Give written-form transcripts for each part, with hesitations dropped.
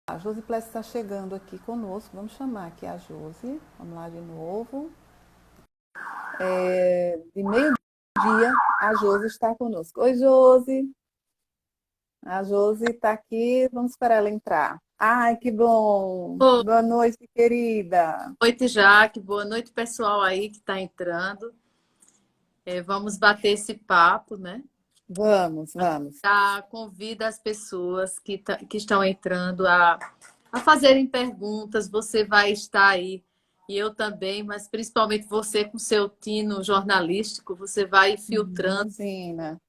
A Josi Plessis está chegando aqui conosco. Vamos chamar aqui a Josi. Vamos lá de novo. De meio-dia, a Josi está conosco. Oi, Josi. A Josi está aqui. Vamos esperar ela entrar. Ai, que bom. Boa Boa noite, querida. noite, Jaque. Boa noite, pessoal aí que está entrando. Vamos bater esse papo, né? Vamos, vamos. Convida as pessoas que estão entrando a fazerem perguntas. Você vai estar aí, e eu também, mas principalmente você com seu tino jornalístico, você vai filtrando. Imagina.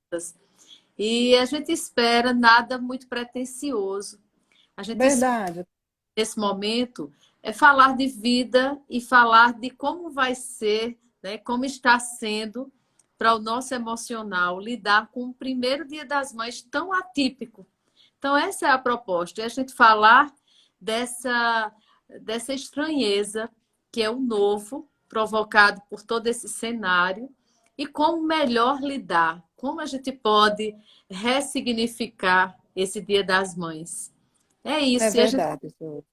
E a gente espera nada muito pretensioso. A gente Verdade. nesse momento é falar de vida e falar de como vai ser, né, como está sendo para o nosso emocional lidar com o primeiro Dia das Mães tão atípico. Então, essa é a proposta, é a gente falar dessa estranheza que é o novo, provocado por todo esse cenário, e como melhor lidar, como a gente pode ressignificar esse Dia das Mães. É É isso, e a gente verdade, Josi.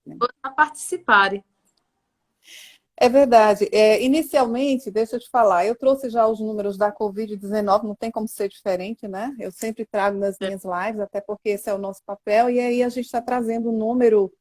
a participarem. É verdade. Inicialmente, deixa eu te falar, eu trouxe já os números da Covid-19, não tem como ser diferente, né? Eu sempre trago nas minhas lives, até porque esse é o nosso papel, e aí a gente está trazendo um número,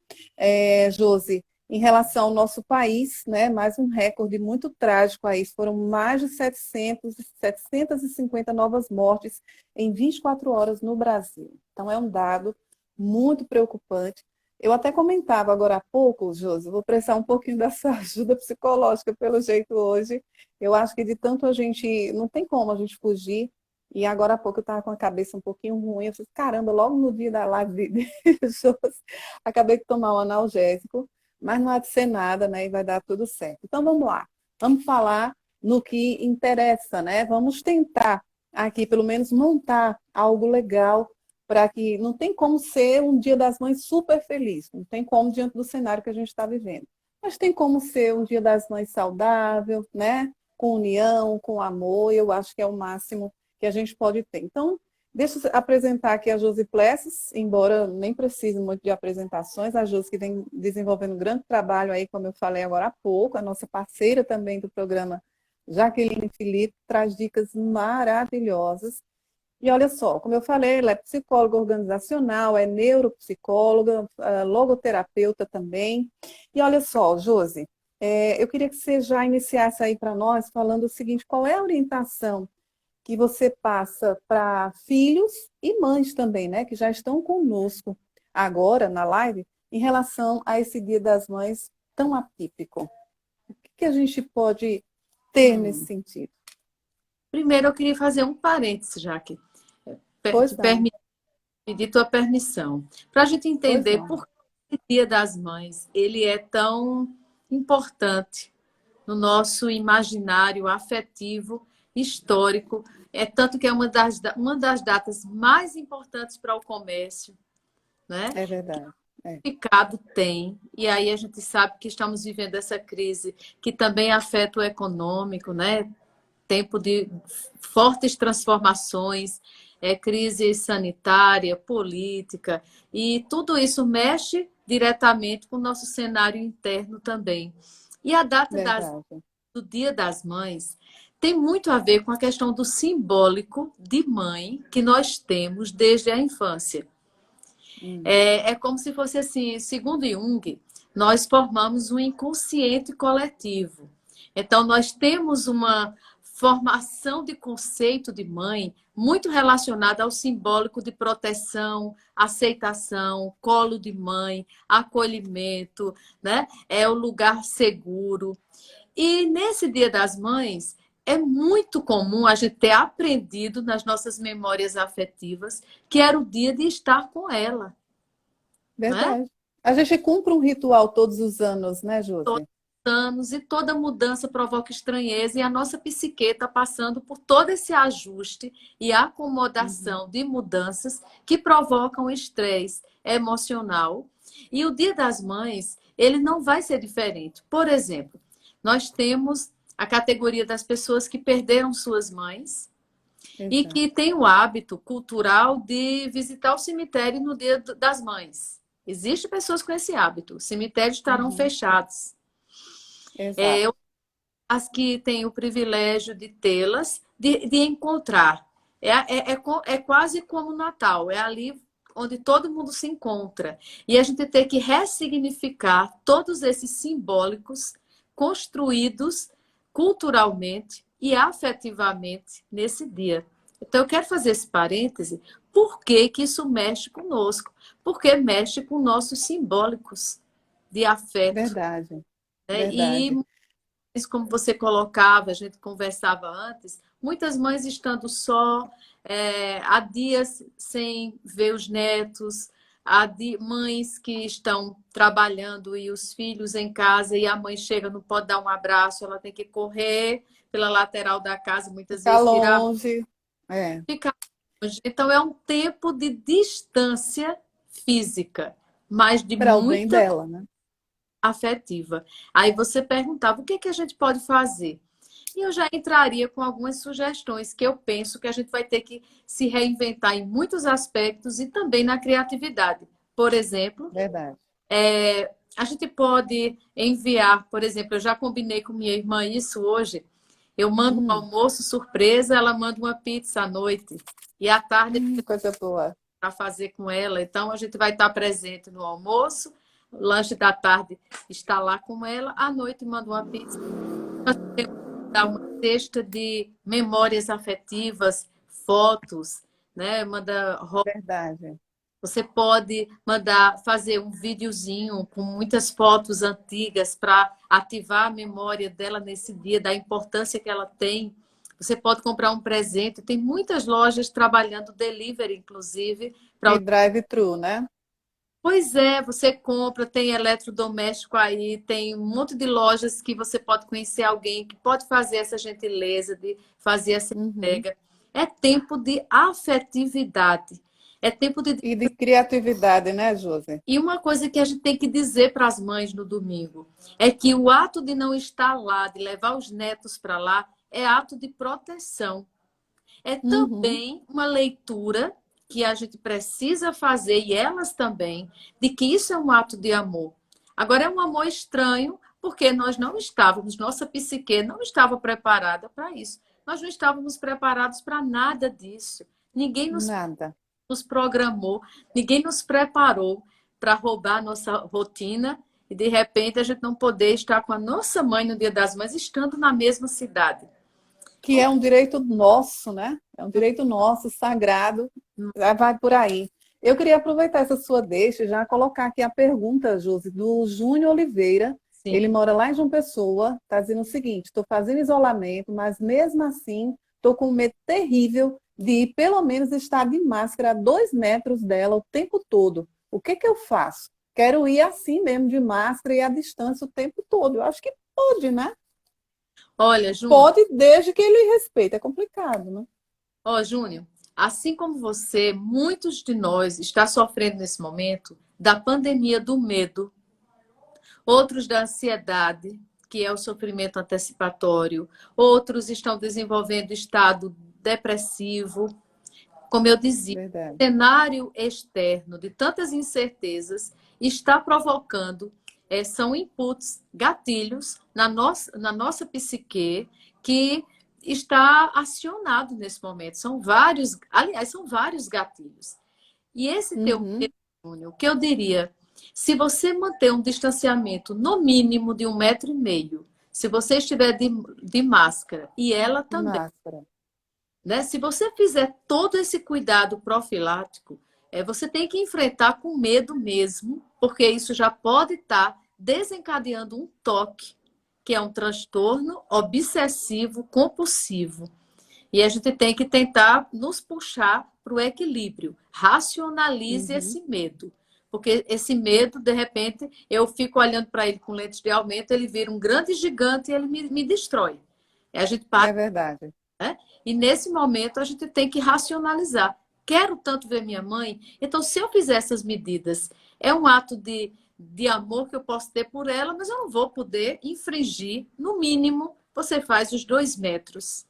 Josi, em relação ao nosso país, né? Mais um recorde muito trágico aí. Foram mais de 750 novas mortes em 24 horas no Brasil. Então, é um dado muito preocupante. Eu até comentava agora há pouco, Josi, vou precisar um pouquinho dessa ajuda psicológica pelo jeito hoje. Eu acho que de tanto a gente, não tem como a gente fugir. E agora há pouco eu estava com a cabeça um pouquinho ruim. Eu falei, caramba, logo no dia da live de Josi, acabei de tomar um analgésico, mas não há de ser nada, né? E vai dar tudo certo. Então vamos lá, vamos falar no que interessa, né? Vamos tentar aqui, pelo menos, montar algo legal para que não tem como ser um Dia das Mães super feliz, não tem como diante do cenário que a gente está vivendo. Mas tem como ser um Dia das Mães saudável, né? Com união, com amor, eu acho que é o máximo que a gente pode ter. Então, deixa eu apresentar aqui a Josi Plessis, embora nem precise muito de apresentações, a Josi que vem desenvolvendo um grande trabalho aí, como eu falei agora há pouco, a nossa parceira também do programa Jaqueline Felipe, traz dicas maravilhosas. E olha só, como eu falei, ela é psicóloga organizacional, é neuropsicóloga, logoterapeuta também. E olha só, Josi, eu queria que você já iniciasse aí para nós falando o seguinte: qual é a orientação que você passa para filhos e mães também, né, que já estão conosco agora na live, em relação a esse Dia das Mães tão atípico? O que a gente pode ter nesse Hum. sentido? Primeiro, eu queria fazer um parênteses, Jaque, Pois não, pedir tua permissão, para a gente pois entender não. por que o Dia das Mães ele é tão importante no nosso imaginário afetivo, histórico. É tanto que é uma das datas mais importantes para o comércio, né? É verdade. É. Significado tem, e aí a gente sabe que estamos vivendo essa crise que também afeta o econômico, né? Tempo de fortes transformações, crise sanitária, política, e tudo isso mexe diretamente com o nosso cenário interno também. E a data Verdade. do Dia das Mães tem muito a ver com a questão do simbólico de mãe que nós temos desde a infância. Hum, É como se fosse assim, segundo Jung, nós formamos um inconsciente coletivo. Então, nós temos uma formação de conceito de mãe muito relacionada ao simbólico de proteção, aceitação, colo de mãe, acolhimento, né? É o lugar seguro. E nesse Dia das Mães, é muito comum a gente ter aprendido nas nossas memórias afetivas que era o dia de estar com ela, né? verdade. A gente cumpre um ritual todos os anos, né, Josi? Anos e toda mudança provoca estranheza e a nossa psique está passando por todo esse ajuste e Uhum. acomodação de mudanças que provocam estresse emocional. E o Dia das Mães, ele não vai ser diferente. Por exemplo, nós temos a categoria das pessoas que perderam suas mães e Exato. que têm o hábito cultural de visitar o cemitério no Dia das Mães. Existem pessoas com esse hábito. Cemitérios estarão Uhum. fechados. Exato. As que têm o privilégio de tê-las, de encontrar. É quase como o Natal, é ali onde todo mundo se encontra. E a gente tem que ressignificar todos esses simbólicos construídos culturalmente e afetivamente nesse dia. Então, eu quero fazer esse parêntese. Por que que isso mexe conosco? Porque mexe com nossos simbólicos de afeto, Verdade. né? Verdade. Como você colocava, a gente conversava antes, muitas mães estando só, há dias sem ver os netos, mães que estão trabalhando e os filhos em casa e a mãe chega, não pode dar um abraço, ela tem que correr pela lateral da casa, muitas Ficar vezes virar, longe. É. ficar longe. Então é um tempo de distância física, mas de Para o bem muita dela, né? afetiva. Aí você perguntava o que que a gente pode fazer? E eu já entraria com algumas sugestões que eu penso que a gente vai ter que se reinventar em muitos aspectos e também na criatividade. Por exemplo, Verdade. a gente pode enviar, por exemplo, eu já combinei com minha irmã isso hoje. Eu mando um Hum, almoço surpresa, ela manda uma pizza à noite. E à tarde coisa boa. para fazer com ela. Então, a gente vai estar presente no almoço, o lanche da tarde está lá com ela, à noite manda uma pizza, dá uma cesta de memórias afetivas, fotos, né? Verdade. Você pode mandar fazer um videozinho com muitas fotos antigas para ativar a memória dela nesse dia, da importância que ela tem. Você pode comprar um presente. Tem muitas lojas trabalhando delivery, inclusive, E para. drive-thru, né? Pois é, você compra, tem eletrodoméstico aí, tem um monte de lojas que você pode conhecer alguém que pode fazer essa gentileza de fazer essa Uhum. entrega. É tempo de afetividade. É tempo de. E de criatividade, né, Josi? E uma coisa que a gente tem que dizer para as mães no domingo é que o ato de não estar lá, de levar os netos para lá, é ato de proteção. É Uhum. também uma leitura que a gente precisa fazer, e elas também, de que isso é um ato de amor. Agora, é um amor estranho, porque nós não estávamos, nossa psique não estava preparada para isso. Nós não estávamos preparados para nada disso. Ninguém Nada. nos programou, ninguém nos preparou para roubar a nossa rotina e, de repente, a gente não poder estar com a nossa mãe no Dia das Mães, estando na mesma cidade. Que é um direito nosso, né? É um direito nosso, sagrado. Já vai por aí. Eu queria aproveitar essa sua deixa e já colocar aqui a pergunta, Josi, do Júnior Oliveira. Ele Sim. mora lá em João Pessoa, está dizendo o seguinte: estou fazendo isolamento, mas mesmo assim estou com um medo terrível de pelo menos estar de máscara a 2 metros dela o tempo todo. O que que eu faço? Quero ir assim mesmo, de máscara e à distância o tempo todo. Eu acho que pode, né? Olha, Júnior, Pode, desde que ele respeite. É complicado, né? Júnior, assim como você, muitos de nós está sofrendo nesse momento da pandemia do medo, outros da ansiedade, que é o sofrimento antecipatório, outros estão desenvolvendo estado depressivo. Como eu dizia, Verdade. o cenário externo de tantas incertezas está provocando, são inputs, gatilhos na nossa psique que está acionado nesse momento. São vários, aliás, são vários gatilhos. E esse teu Uhum. medo, Júnior, o que eu diria, se você manter um distanciamento no mínimo de 1,5 m, se você estiver de máscara e ela também, Máscara. né? Se você fizer todo esse cuidado profilático, você tem que enfrentar com medo mesmo, porque isso já pode estar desencadeando um toque, que é um transtorno obsessivo compulsivo. E a gente tem que tentar nos puxar para o equilíbrio. Racionalize Uhum. esse medo. Porque esse medo, de repente, eu fico olhando para ele com lentes de aumento, ele vira um grande gigante e ele me destrói. E a gente para, É verdade. né? E nesse momento a gente tem que racionalizar. Quero tanto ver minha mãe, então se eu fizer essas medidas, é um ato de amor que eu posso ter por ela, mas eu não vou poder infringir, no mínimo, você faz os 2 metros.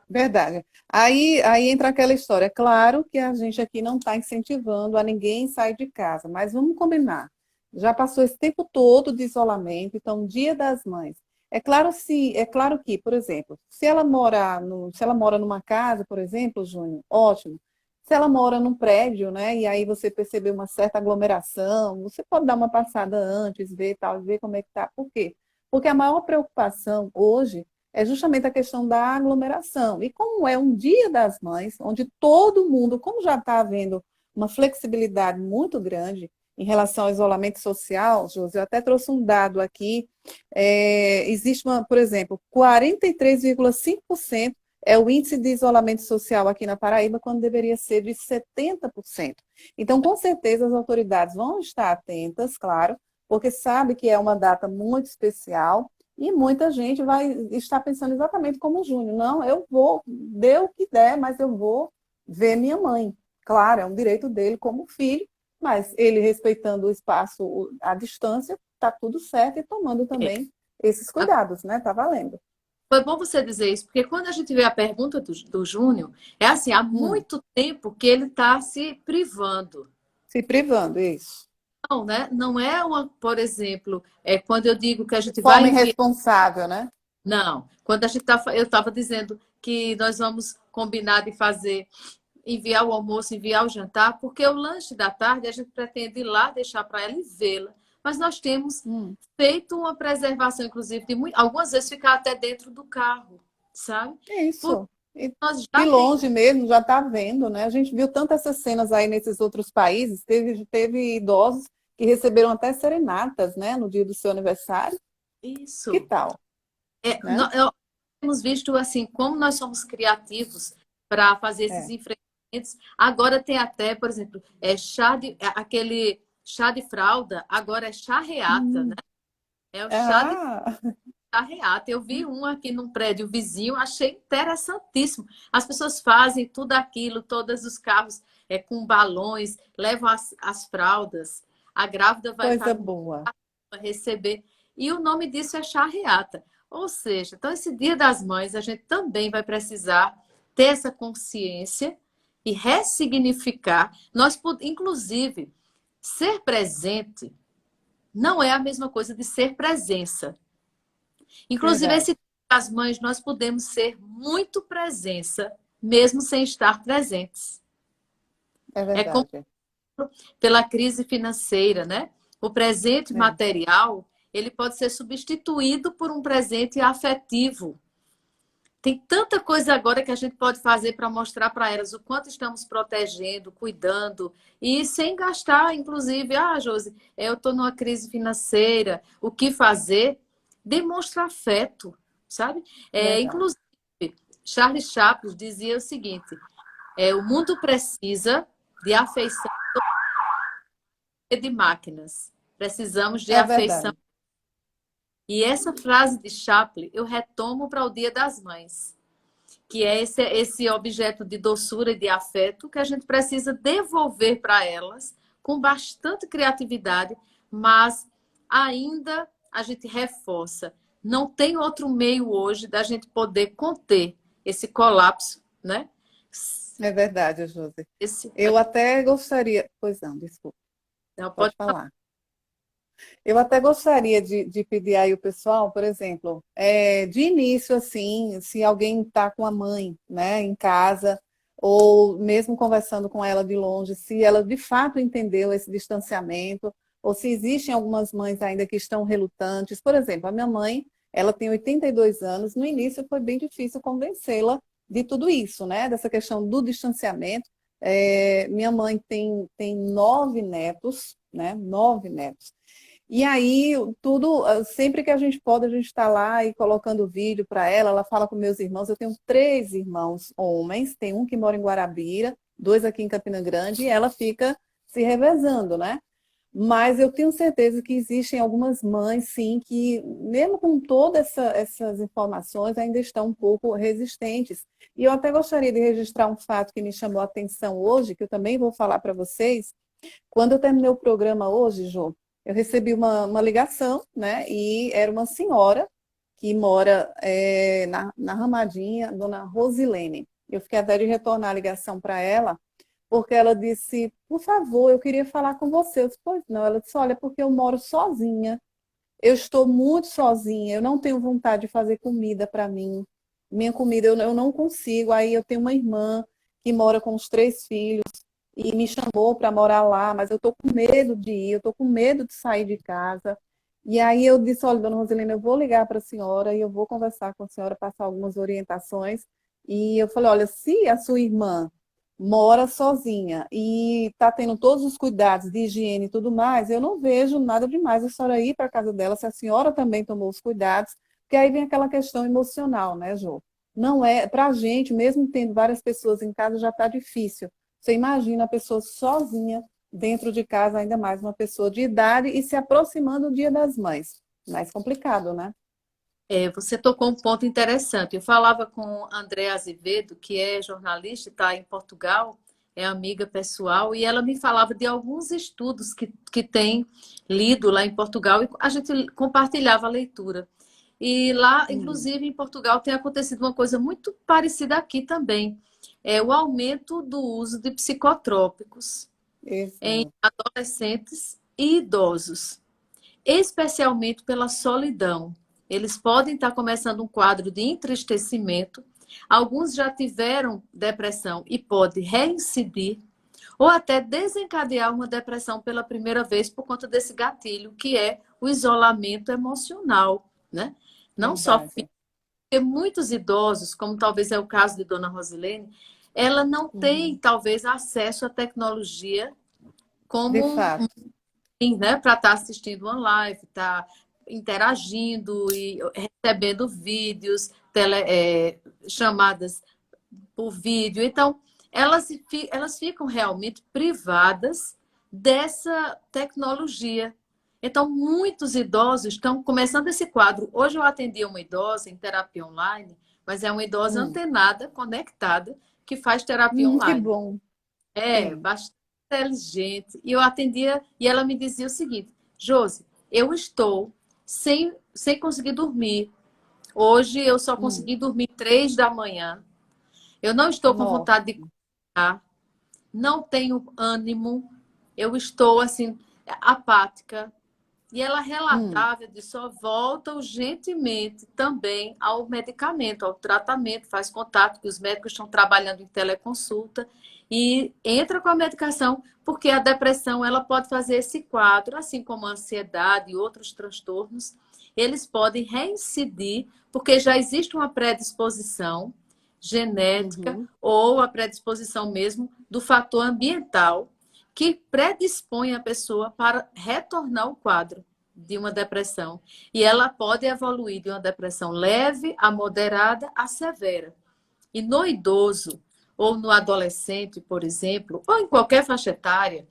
Verdade. Aí entra aquela história. É claro que a gente aqui não está incentivando a ninguém sair de casa, mas vamos combinar. Já passou esse tempo todo de isolamento, então, Dia das Mães. É claro que, por exemplo, se ela mora numa casa, por exemplo, Júnior, ótimo. Se ela mora num prédio, né, e aí você percebeu uma certa aglomeração, você pode dar uma passada antes, ver tal, ver como é que tá. Por quê? Porque a maior preocupação hoje é justamente a questão da aglomeração. E como é um Dia das Mães, onde todo mundo, como já está havendo uma flexibilidade muito grande em relação ao isolamento social, Josi, eu até trouxe um dado aqui, existe por exemplo, 43,5% é o índice de isolamento social aqui na Paraíba, quando deveria ser de 70%. Então, com certeza, as autoridades vão estar atentas, claro, porque sabe que é uma data muito especial, e muita gente vai estar pensando exatamente como o Júnior. Não, eu vou, dê o que der, mas eu vou ver minha mãe. Claro, é um direito dele como filho, mas ele respeitando o espaço, a distância, está tudo certo e tomando É. também esses cuidados, né? Tá valendo. Foi bom você dizer isso, porque quando a gente vê a pergunta do Júnior, é assim, há Hum, muito tempo que ele está se privando. se privando, isso. Não, né? Não é uma, por exemplo, quando eu digo que a De gente vai forma enviar. irresponsável, né? Não, quando a gente tá, eu estava dizendo que nós vamos combinar de fazer, enviar o almoço, enviar o jantar, porque o lanche da tarde a gente pretende ir lá, deixar para ela e vê-la. Mas nós temos Hum. feito uma preservação, inclusive, de algumas vezes ficar até dentro do carro, sabe? É Porque isso. E nós de já temos. longe mesmo, já está vendo, né? A gente viu tantas essas cenas aí nesses outros países. Teve idosos que receberam até serenatas, né? No dia do seu aniversário. Que Isso. tal, né? Nós temos visto assim como nós somos criativos para fazer esses É. enfrentamentos. Agora tem até, por exemplo, aquele chá de fralda, agora é chá reata, né? Hum. É o chá de Ah, reata. Eu vi um aqui num prédio vizinho, achei interessantíssimo. As pessoas fazem tudo aquilo, todos os carros com balões, levam as fraldas. A grávida vai coisa estar com boa. para receber. E o nome disso é charreata. Ou seja, então esse Dia das Mães a gente também vai precisar ter essa consciência e ressignificar. Inclusive, ser presente não é a mesma coisa de ser presença. Inclusive, Verdade. esse Dia das Mães nós podemos ser muito presença, mesmo sem estar presentes. É É como verdade. pela crise financeira, né? O presente É. material, ele pode ser substituído por um presente afetivo. Tem tanta coisa agora que a gente pode fazer para mostrar para elas o quanto estamos protegendo, cuidando e sem gastar, inclusive, Josi, eu estou numa crise financeira, o que fazer? Demonstra afeto, sabe? Verdade. Inclusive, Charles Chaplin dizia o seguinte: o mundo precisa de afeição de máquinas. Precisamos de É afeição. verdade. E essa frase de Chaplin eu retomo para o Dia das Mães, que é esse objeto de doçura e de afeto que a gente precisa devolver para elas com bastante criatividade, mas ainda a gente reforça. Não tem outro meio hoje da gente poder conter esse colapso, né? É verdade, Josi. Esse, Eu até gostaria. Pois não, desculpa, não, pode pode falar. falar. Eu até gostaria de pedir aí o pessoal, por exemplo, de início, assim, se alguém está com a mãe, né, em casa, ou mesmo conversando com ela de longe, se ela de fato entendeu esse distanciamento, ou se existem algumas mães ainda que estão relutantes. Por exemplo, a minha mãe, ela tem 82 anos, no início foi bem difícil convencê-la de tudo isso, né, dessa questão do distanciamento. Minha mãe tem 9 netos, né, 9 netos. E aí, tudo, sempre que a gente pode, a gente está lá e colocando vídeo para ela. Ela fala com meus irmãos. Eu tenho 3 irmãos homens, tem um que mora em Guarabira, 2 aqui em Campina Grande, e ela fica se revezando, né? Mas eu tenho certeza que existem algumas mães, sim, que, mesmo com todas essas informações, ainda estão um pouco resistentes. E eu até gostaria de registrar um fato que me chamou a atenção hoje, que eu também vou falar para vocês. Quando eu terminei o programa hoje, Jô, eu recebi uma ligação, né? E era uma senhora. que mora na Ramadinha, dona Rosilene. Eu fiquei até de retornar a ligação para ela, porque ela disse, por favor, eu queria falar com você. Eu disse, pois não. Ela disse, olha, porque eu moro sozinha, eu estou muito sozinha, eu não tenho vontade de fazer comida para mim. Minha comida eu não consigo. Aí eu tenho uma irmã que mora com os 3 filhos e me chamou para morar lá, mas eu estou com medo de ir, eu estou com medo de sair de casa. E aí eu disse, olha, dona Rosilene, eu vou ligar para a senhora e eu vou conversar com a senhora, passar algumas orientações. E eu falei, olha, se a sua irmã mora sozinha e está tendo todos os cuidados de higiene e tudo mais, eu não vejo nada demais a senhora ir para a casa dela, se a senhora também tomou os cuidados, porque aí vem aquela questão emocional, né, Jô? Não é, para a gente, mesmo tendo várias pessoas em casa, já está difícil. Você imagina a pessoa sozinha dentro de casa, ainda mais uma pessoa de idade e se aproximando do Dia das Mães. Mais complicado, né? Você tocou um ponto interessante. Eu falava com André Azevedo, que é jornalista, está em Portugal, é amiga pessoal, e ela me falava de alguns estudos que tem lido lá em Portugal, e a gente compartilhava a leitura. E lá, Hum, inclusive em Portugal, tem acontecido uma coisa muito parecida aqui também. É o aumento do uso de psicotrópicos em exato. adolescentes e idosos, especialmente pela solidão. Eles podem estar começando um quadro de entristecimento, alguns já tiveram depressão e pode reincidir, ou até desencadear uma depressão pela primeira vez por conta desse gatilho, que é o isolamento emocional, né? Não só físico, Verdade. porque muitos idosos, como talvez é o caso de Dona Rosilene, ela não tem, Uhum. talvez, acesso à tecnologia De como fato. né, para estar assistindo uma live, estar interagindo e recebendo vídeos, chamadas por vídeo. Então, elas ficam realmente privadas dessa tecnologia. Então, muitos idosos estão começando esse quadro. Hoje eu atendi uma idosa em terapia online, mas é uma idosa Hum. antenada, conectada, que faz terapia Que online. bom. É, Sim. bastante inteligente. E eu atendia e ela me dizia o seguinte: Josi, eu estou sem conseguir dormir. Hoje eu só Hum. consegui dormir 3 da manhã. Eu não estou com Nossa. vontade de cozinhar, não tenho ânimo, eu estou assim, apática. E ela Hum. relatava de só volta urgentemente também ao medicamento, ao tratamento, faz contato, que os médicos estão trabalhando em teleconsulta e entra com a medicação, porque a depressão ela pode fazer esse quadro, assim como a ansiedade e outros transtornos, eles podem reincidir, porque já existe uma predisposição genética Uhum. ou a predisposição mesmo do fator ambiental que predispõe a pessoa para retornar ao quadro de uma depressão. E ela pode evoluir de uma depressão leve a moderada a severa. E no idoso ou no adolescente, por exemplo, ou em qualquer faixa etária,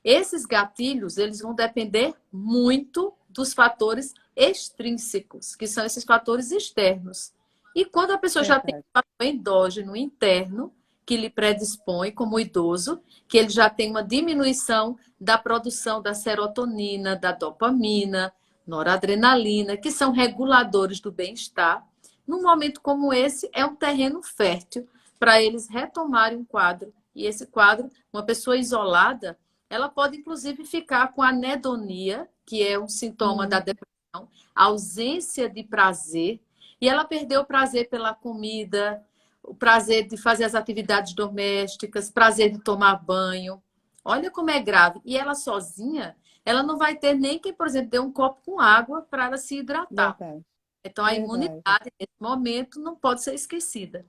esses gatilhos eles vão depender muito dos fatores extrínsecos, que são esses fatores externos. E quando a pessoa já tem Verdade. um fator endógeno interno, que lhe predispõe, como o idoso, que ele já tem uma diminuição da produção da serotonina, da dopamina, noradrenalina, que são reguladores do bem-estar. Num momento como esse, é um terreno fértil para eles retomarem um quadro. E esse quadro, uma pessoa isolada, ela pode, inclusive, ficar com anedonia, que é um sintoma da Hum. depressão, ausência de prazer, e ela perdeu o prazer pela comida, o prazer de fazer as atividades domésticas, prazer de tomar banho. Olha como é grave. E ela sozinha, ela não vai ter nem quem, por exemplo, dê um copo com água para ela se hidratar. Verdade. Então, a Verdade. imunidade, nesse momento, não pode ser esquecida.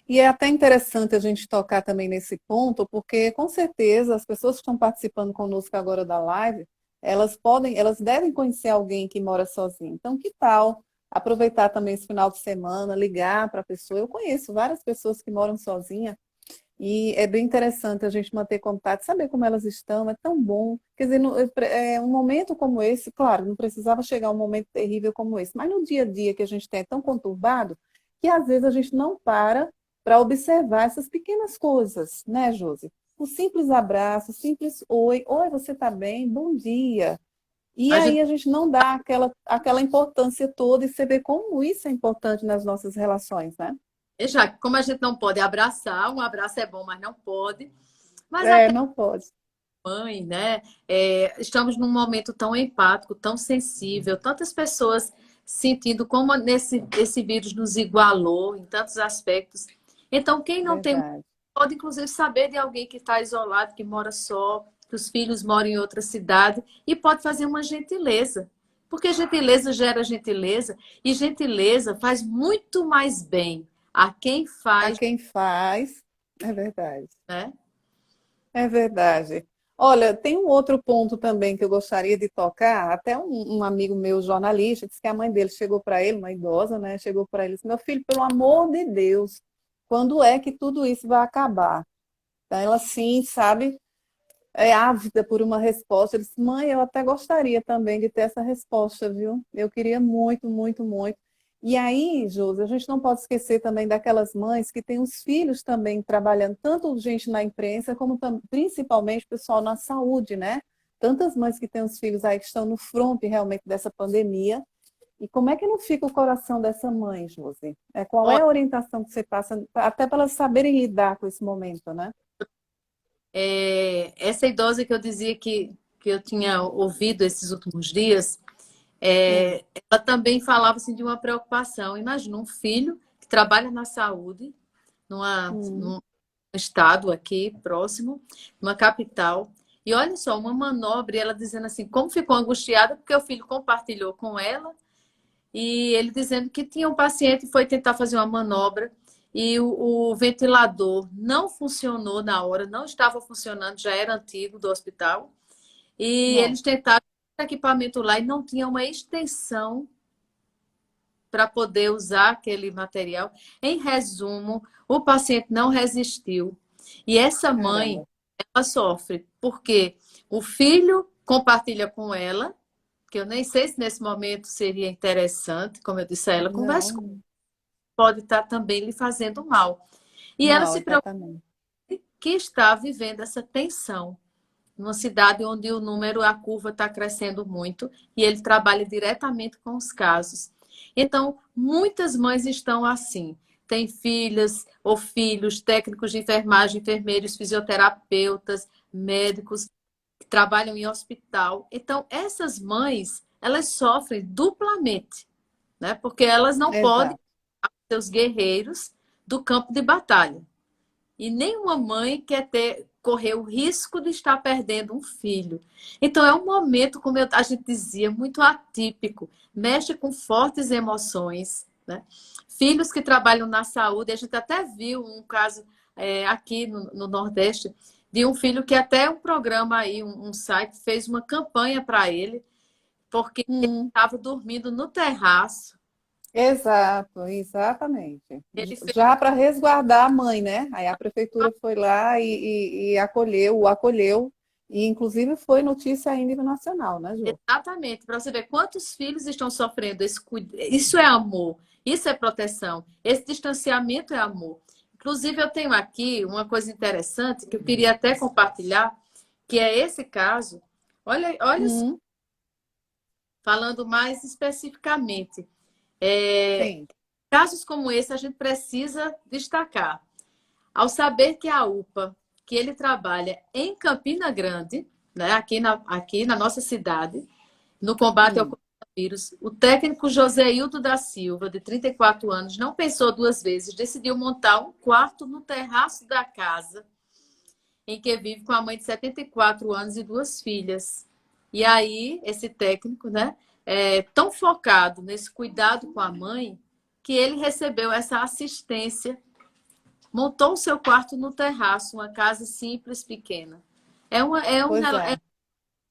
E é até interessante a gente tocar também nesse ponto, porque com certeza as pessoas que estão participando conosco agora da live, elas devem conhecer alguém que mora sozinho. Então, que tal aproveitar também esse final de semana, ligar para a pessoa? Eu conheço várias pessoas que moram sozinhas e é bem interessante a gente manter contato, saber como elas estão, é tão bom. Quer dizer, um momento como esse, claro, não precisava chegar um momento terrível como esse, mas no dia a dia que a gente tem é tão conturbado que às vezes a gente não para observar essas pequenas coisas, né, Josi? O simples abraço, o simples oi, oi, você está bem? Bom dia. E A gente, aí a gente não dá aquela importância toda e você vê como isso é importante nas nossas relações, né? já, como a gente não pode abraçar, um abraço é bom, mas não pode. Mas É, até não pode. mãe, né? Estamos num momento tão empático, tão sensível, tantas pessoas sentindo como esse vírus nos igualou em tantos aspectos. Então, quem não tem, Verdade. pode inclusive saber de alguém que está isolado, que mora só, que os filhos moram em outra cidade, e pode fazer uma gentileza. Porque gentileza gera gentileza, e gentileza faz muito mais bem a quem A faz, quem faz, é verdade. né? É verdade. Olha, tem um outro ponto também que eu gostaria de tocar. Até um amigo meu, jornalista, disse que a mãe dele chegou para ele, uma idosa, né? Chegou para ele e disse: Meu filho, pelo amor de Deus, quando é que tudo isso vai acabar? Então, ela, sim, sabe, é ávida por uma resposta. Ele disse: Mãe, eu até gostaria também de ter essa resposta, viu? Eu queria muito, muito, muito. E aí, Josi, a gente não pode esquecer também daquelas mães que têm os filhos também trabalhando, tanto gente na imprensa, como principalmente o pessoal na saúde, né? Tantas mães que têm os filhos aí que estão no front realmente dessa pandemia. E como é que não fica o coração dessa mãe, Josi? Qual é a orientação que você passa, até para elas saberem lidar com esse momento, né? Essa idosa que eu dizia que eu tinha ouvido esses últimos dias, Sim. ela também falava assim, de uma preocupação. Imagina um filho que trabalha na saúde, Hum, num estado aqui próximo, numa capital, e olha só, uma manobra, e ela dizendo assim, como ficou angustiada, porque o filho compartilhou com ela, e ele dizendo que tinha um paciente e foi tentar fazer uma manobra e o ventilador não funcionou na hora, não estava funcionando, já era antigo do hospital. E eles nossa, tentaram o equipamento lá e não tinha uma extensão para poder usar aquele material. Em resumo, o paciente não resistiu. E essa mãe, caramba. ela sofre porque o filho compartilha com ela, que eu nem sei se nesse momento seria interessante, como eu disse a ela, converse com Não, pode estar também lhe fazendo mal. E ela mal, se preocupa exatamente. que está vivendo essa tensão numa cidade onde o número, a curva está crescendo muito e ele trabalha diretamente com os casos. Então, muitas mães estão assim. Têm filhas ou filhos, técnicos de enfermagem, enfermeiros, fisioterapeutas, médicos que trabalham em hospital. Então, essas mães, elas sofrem duplamente, né? Porque elas não podem Exato. ser os guerreiros do campo de batalha. E nenhuma mãe quer correr o risco de estar perdendo um filho. Então, é um momento, como a gente dizia, muito atípico, mexe com fortes emoções, né? Filhos que trabalham na saúde, a gente até viu um caso aqui no Nordeste, de um filho que até um programa aí, um site, fez uma campanha para ele, porque ele Hum, estava dormindo no terraço. exato, exatamente. Ele fez Já para resguardar a mãe, né? Aí a prefeitura foi lá e acolheu, o acolheu, e inclusive foi notícia em nível nacional, né, Ju? exatamente, para você ver quantos filhos estão sofrendo isso é amor, isso é proteção, esse distanciamento é amor. Inclusive, eu tenho aqui uma coisa interessante que eu queria até compartilhar, que é esse caso. Olha só, Hum, falando mais especificamente, é, sim. casos como esse a gente precisa destacar. Ao saber que a UPA, que ele trabalha em Campina Grande, né, aqui na nossa cidade, no combate ao Hum, coronavírus, o técnico Joséildo da Silva, de 34 anos, não pensou duas vezes, decidiu montar um quarto no terraço da casa em que vive com a mãe de 74 anos e duas filhas. E aí, esse técnico, né, tão focado nesse cuidado com a mãe, que ele recebeu essa assistência, montou o seu quarto no terraço, uma casa simples, pequena. pois É é.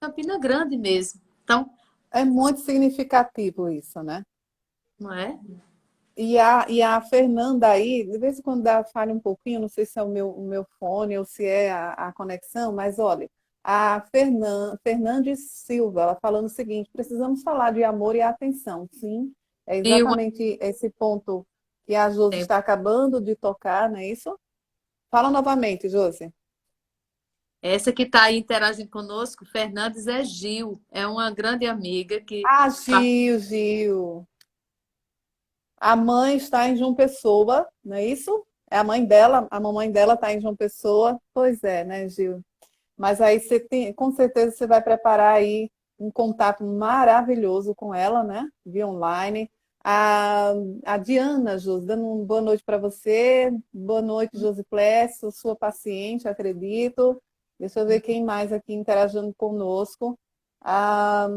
Campina Grande mesmo. Então, É muito significativo isso, né? não é? E a Fernanda aí, de vez em quando dá falha um pouquinho, não sei se é o meu fone ou se é a conexão, mas olha, a Fernandes Silva, ela falando o seguinte: precisamos falar de amor e atenção. Sim, é E um exatamente esse ponto que a Josi exemplo. está acabando de tocar, não é isso? Fala novamente, Josi. Essa que está aí interagindo conosco, Fernandes, é Gil. É uma grande amiga que Ah, Gil, Gil. A mãe está em João Pessoa, não é isso? É a mãe dela, a mamãe dela está em João Pessoa. Pois é, né, Gil? Mas aí você tem, com certeza você vai preparar aí um contato maravilhoso com ela, né? Via online. A, a Diana, Josi, dando uma boa noite para você. Boa noite, Josi Plessis, sua paciente, acredito. Deixa eu ver quem mais aqui interagindo conosco. Ah,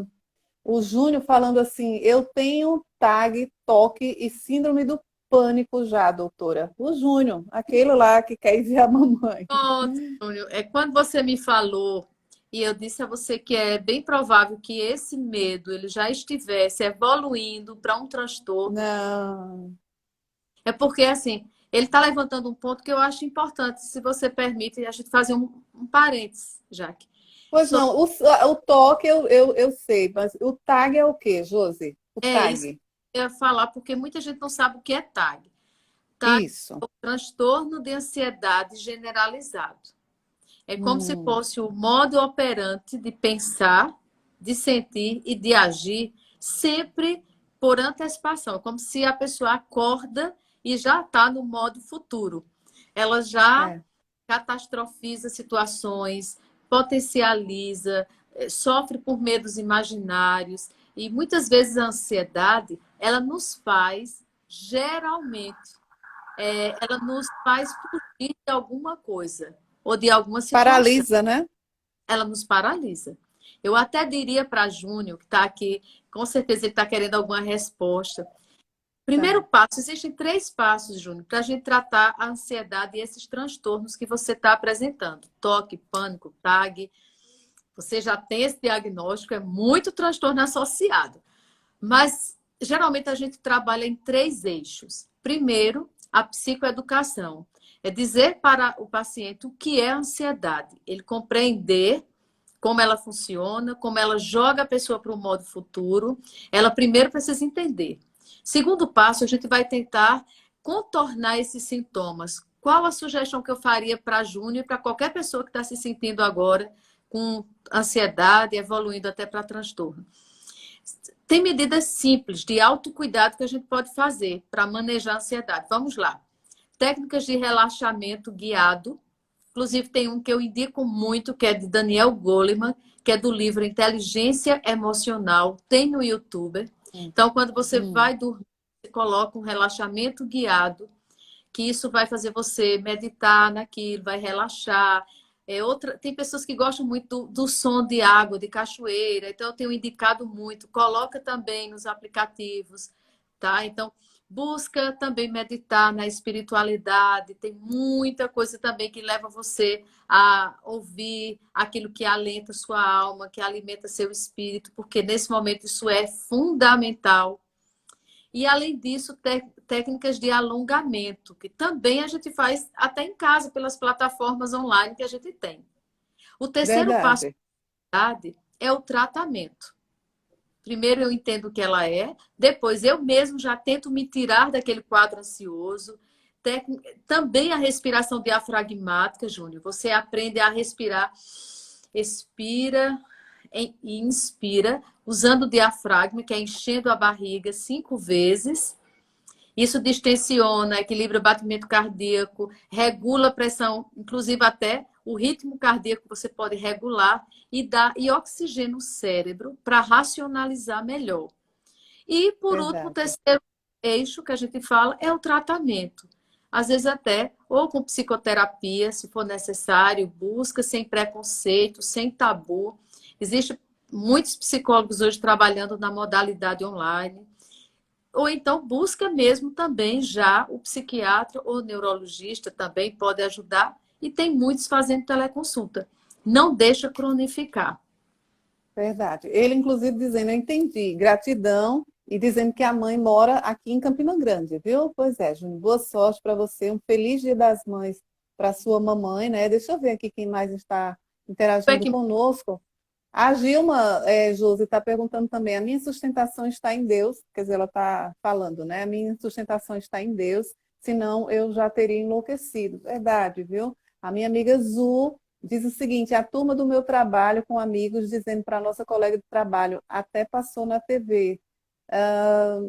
o Júnior falando assim, eu tenho TAG, toque e síndrome do pânico já, doutora. O Júnior, aquele lá que quer ir ver a mamãe. Pronto, Júnior. É quando você me falou e eu disse a você que é bem provável que esse medo ele já estivesse evoluindo para um transtorno. Não. É porque assim, ele está levantando um ponto que eu acho importante, se você permite, a gente fazer um parênteses, Jaque. Pois So- não, o toque eu sei, mas o tag é o quê, Josi? O É isso tag. que eu ia falar, porque muita gente não sabe o que é TAG. TAG Isso. é o transtorno de ansiedade generalizado. É como se Hum, fosse o modo operante de pensar, de sentir e de agir sempre por antecipação, como se a pessoa acorda e já está no modo futuro. Ela já é. catastrofiza situações, potencializa, sofre por medos imaginários e muitas vezes a ansiedade, ela nos faz, geralmente, ela nos faz fugir de alguma coisa ou de alguma situação. Paralisa, né? Ela nos paralisa. Eu até diria para Júnior, que está aqui, com certeza ele está querendo alguma resposta. Primeiro Tá. passo, existem 3 passos, Júnior, para a gente tratar a ansiedade e esses transtornos que você está apresentando. Toque, pânico, TAG. Você já tem esse diagnóstico, é muito transtorno associado. Mas, geralmente, a gente trabalha em 3 eixos. Primeiro, a psicoeducação. É dizer para o paciente o que é ansiedade. Ele compreender como ela funciona, como ela joga a pessoa para o modo futuro. Ela primeiro precisa entender. Segundo passo, a gente vai tentar contornar esses sintomas. Qual a sugestão que eu faria para Júnior e para qualquer pessoa que está se sentindo agora com ansiedade, evoluindo até para transtorno? Tem medidas simples de autocuidado que a gente pode fazer para manejar a ansiedade. Vamos lá. Técnicas de relaxamento guiado. Inclusive, tem um que eu indico muito, que é de Daniel Goleman, que é do livro Inteligência Emocional. Tem no YouTube. Hum, Então, quando você hum. vai dormir, você coloca um relaxamento guiado, que isso vai fazer você meditar naquilo, vai relaxar. Tem pessoas que gostam muito do som de água, de cachoeira, então eu tenho indicado muito. Coloca também nos aplicativos, tá? Então, busca também meditar na espiritualidade. Tem muita coisa também que leva você a ouvir aquilo que alenta sua alma, que alimenta seu espírito, porque nesse momento isso é fundamental. E, além disso, técnicas de alongamento, que também a gente faz até em casa, pelas plataformas online que a gente tem. O terceiro passo Verdade. é o tratamento. Primeiro eu entendo o que ela é, depois eu mesmo já tento me tirar daquele quadro ansioso. Também a respiração diafragmática, Júnior. Você aprende a respirar, expira e inspira, usando o diafragma, que é enchendo a barriga 5 vezes. Isso distensiona, equilibra o batimento cardíaco, regula a pressão, inclusive até o ritmo cardíaco você pode regular e oxigena o cérebro para racionalizar melhor. E, por último, o Verdade. terceiro eixo que a gente fala é o tratamento. Às vezes até, ou com psicoterapia, se for necessário, busca sem preconceito, sem tabu. Existem muitos psicólogos hoje trabalhando na modalidade online. Ou então busca mesmo também já o psiquiatra ou neurologista também pode ajudar. E tem muitos fazendo teleconsulta. Não deixa cronificar. Verdade. Ele, inclusive, dizendo, eu entendi, gratidão, e dizendo que a mãe mora aqui em Campina Grande, viu? Pois é, Júnior, boa sorte para você, um feliz Dia das Mães para sua mamãe, né? Deixa eu ver aqui quem mais está interagindo conosco. A Gilma, Josi, está perguntando também, a minha sustentação está em Deus, quer dizer, ela está falando, né? A minha sustentação está em Deus, senão eu já teria enlouquecido. Verdade, viu? A minha amiga Zu Diz o seguinte: a turma do meu trabalho com amigos dizendo para a nossa colega de trabalho, até passou na TV.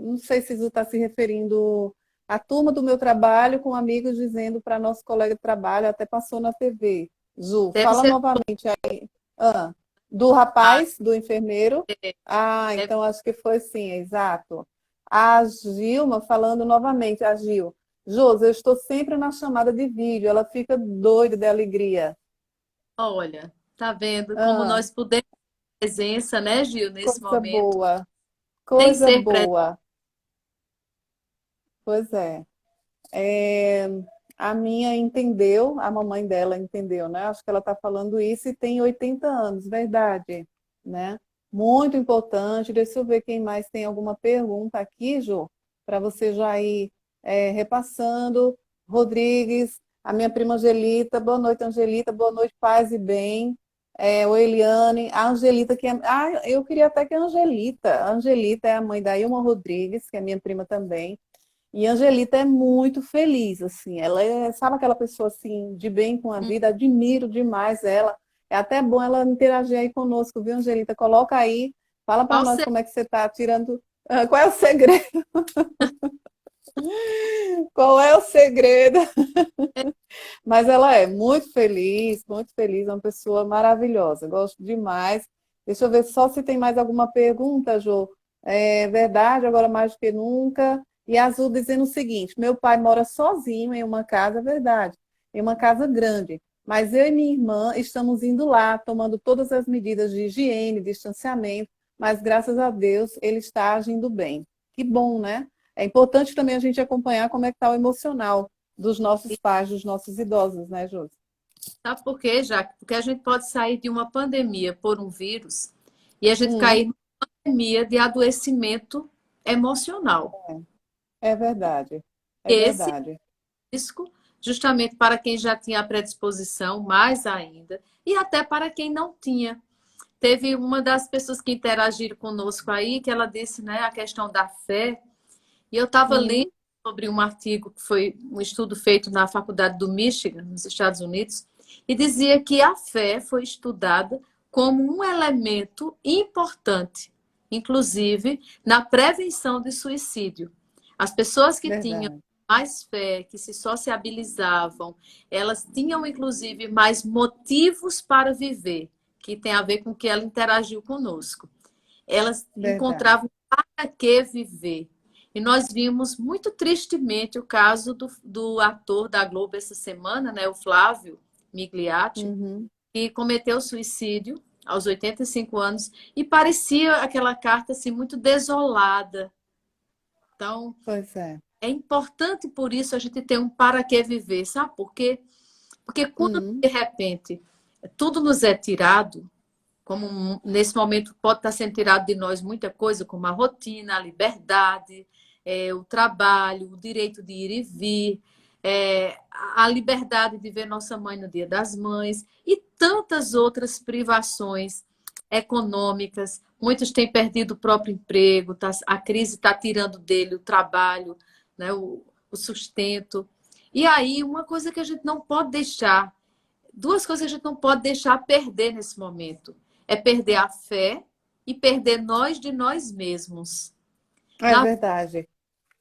Não sei se Zu está se referindo à turma do meu trabalho com amigos dizendo para nosso colega de trabalho, até passou na TV. Zu, Deve fala ser novamente aí. Ah, do ah, rapaz, do enfermeiro? é, Ah, deve- então acho que foi sim, exato. A Gilma falando novamente, a Gil. Josi, eu estou sempre na chamada de vídeo, ela fica doida de alegria. olha, tá vendo como Ah, nós podemos ter presença, né, Gil, nesse coisa momento, boa, sem coisa ser presente. boa. Pois é. É, a minha entendeu, a mamãe dela entendeu, né? Acho que ela está falando isso e tem 80 anos, verdade, né? Muito importante. Deixa eu ver quem mais tem alguma pergunta aqui, Jô, para você já ir repassando. Rodrigues, a minha prima Angelita, boa noite, Angelita, boa noite, paz e bem. O Eliane, a Angelita, que é. Ah, eu queria até que a Angelita é a mãe da Ilma Rodrigues, que é minha prima também. E a Angelita é muito feliz, assim, ela é, sabe aquela pessoa assim, de bem com a Hum, vida, admiro demais ela. É até bom ela interagir aí conosco, viu, Angelita? Coloca aí, fala para Qual nós seria? como é que você está tirando. Qual é o segredo? Qual é o segredo? Mas ela é muito feliz, é uma pessoa maravilhosa, gosto demais. Deixa eu ver só se tem mais alguma pergunta, Jô. É verdade, agora mais do que nunca. E a Azul dizendo o seguinte: meu pai mora sozinho em uma casa, é verdade, em uma casa grande. Mas eu e minha irmã estamos indo lá, tomando todas as medidas de higiene, distanciamento, mas graças a Deus ele está agindo bem. Que bom, né? É importante também a gente acompanhar como é que está o emocional dos nossos pais, dos nossos idosos, né, Josi? Sabe por quê, Jaque? Porque a gente pode sair de uma pandemia por um vírus e a gente Hum, cair numa pandemia de adoecimento emocional. é verdade, é Esse verdade. risco, justamente para quem já tinha a predisposição, mais ainda, e até para quem não tinha. Teve uma das pessoas que interagiram conosco aí, que ela disse, né, a questão da fé, e eu estava lendo Uhum, sobre um artigo que foi um estudo feito na Faculdade do Michigan, nos Estados Unidos, e dizia que a fé foi estudada como um elemento importante, inclusive na prevenção de suicídio. As pessoas que tinham verdade, mais fé, que se sociabilizavam, elas tinham inclusive mais motivos para viver, que tem a ver com o que ela interagiu conosco. Elas verdade. encontravam para que viver. E nós vimos muito tristemente o caso do ator da Globo essa semana, né, o Flávio Migliatti, Uhum, que cometeu suicídio aos 85 anos e parecia aquela carta assim muito desolada. Então, pois é. é importante por isso a gente ter um para que viver, sabe por quê? Porque quando Uhum, de repente tudo nos é tirado, como nesse momento pode estar sendo tirado de nós muita coisa, como a rotina, a liberdade, o trabalho, o direito de ir e vir, a liberdade de ver nossa mãe no Dia das Mães e tantas outras privações econômicas. Muitos têm perdido o próprio emprego, a crise está tirando dele o trabalho, né, o sustento. E aí, uma coisa que a gente não pode deixar, duas coisas que a gente não pode deixar perder nesse momento. É perder a fé e perder nós de nós mesmos. é Na verdade,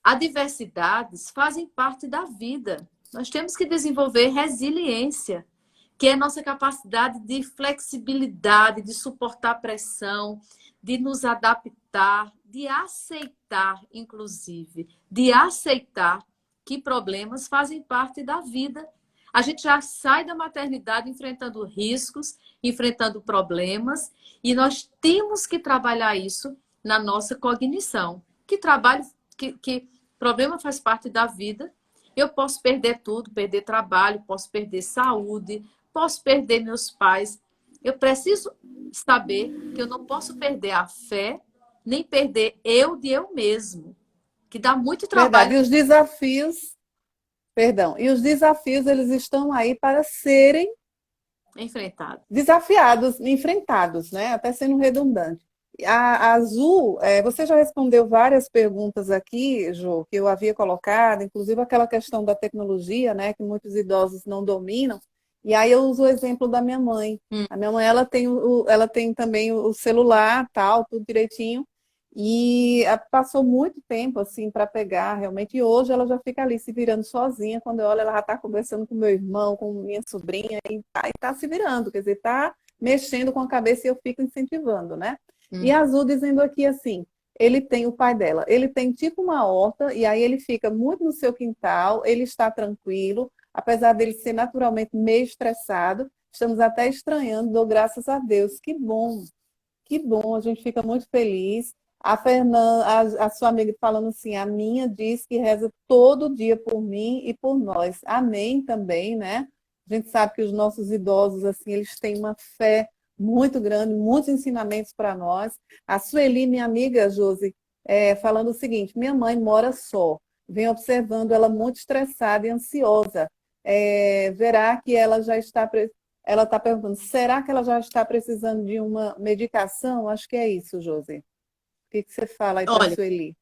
adversidades fazem parte da vida. Nós temos que desenvolver resiliência, que é a nossa capacidade de flexibilidade, de suportar pressão, de nos adaptar, de aceitar, inclusive, de aceitar que problemas fazem parte da vida. A gente já sai da maternidade enfrentando riscos, enfrentando problemas, e nós temos que trabalhar isso na nossa cognição. Que trabalho, que problema faz parte da vida. Eu posso perder tudo, perder trabalho, posso perder saúde, posso perder meus pais. Eu preciso saber que eu não posso perder a fé, nem perder eu de eu mesmo, que dá muito verdade. trabalho E os desafios, perdão, e os desafios eles estão aí para serem enfrentado. desafiados, enfrentados, né? Até sendo redundante. A Azul, você já respondeu várias perguntas aqui, Jô, que eu havia colocado, inclusive aquela questão da tecnologia, né, que muitos idosos não dominam. E aí eu uso o exemplo da minha mãe. Hum. A minha mãe, ela tem também o celular, tal, tudo direitinho. E passou muito tempo, assim, para pegar, realmente. E hoje ela já fica ali se virando sozinha. Quando eu olho, ela já está conversando com meu irmão, com minha sobrinha, e tá se virando. Quer dizer, está mexendo com a cabeça e eu fico incentivando, né? E a Hum. Azul dizendo aqui assim, ele tem o pai dela. Ele tem tipo uma horta, e aí ele fica muito no seu quintal, ele está tranquilo, apesar dele ser naturalmente meio estressado, estamos até estranhando, dou graças a Deus. Que bom, a gente fica muito feliz. A Fernanda, a sua amiga falando assim, a minha diz que reza todo dia por mim e por nós. Amém também, né? A gente sabe que os nossos idosos, assim, eles têm uma fé muito grande, muitos ensinamentos para nós. A Sueli, minha amiga, Josi, falando o seguinte, minha mãe mora só, venho observando ela muito estressada e ansiosa. Verá que ela já está ela está perguntando, será que ela já está precisando de uma medicação? Acho que é isso, Josi. O que você fala aí para a Olha, Sueli?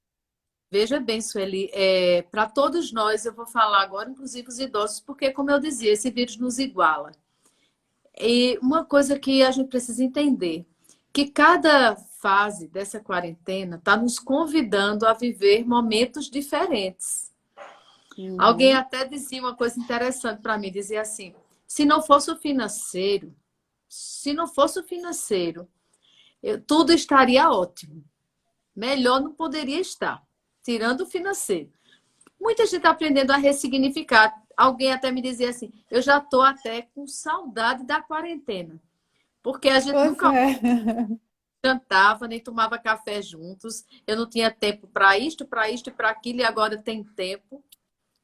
veja bem, Sueli, para todos nós, eu vou falar agora, inclusive os idosos, porque, como eu dizia, esse vírus nos iguala. E uma coisa que a gente precisa entender, que cada fase dessa quarentena está nos convidando a viver momentos diferentes. Alguém Uhum. até dizia uma coisa interessante para mim, dizia assim, se não fosse o financeiro, se não fosse o financeiro, tudo estaria ótimo. Melhor não poderia estar, tirando o financeiro. Muita gente está aprendendo a ressignificar. Alguém até me dizia assim, eu já estou até com saudade da quarentena. Porque a gente Pois nunca é. jantava, nem tomava café juntos. Eu não tinha tempo para isto e para aquilo, e agora tem tempo,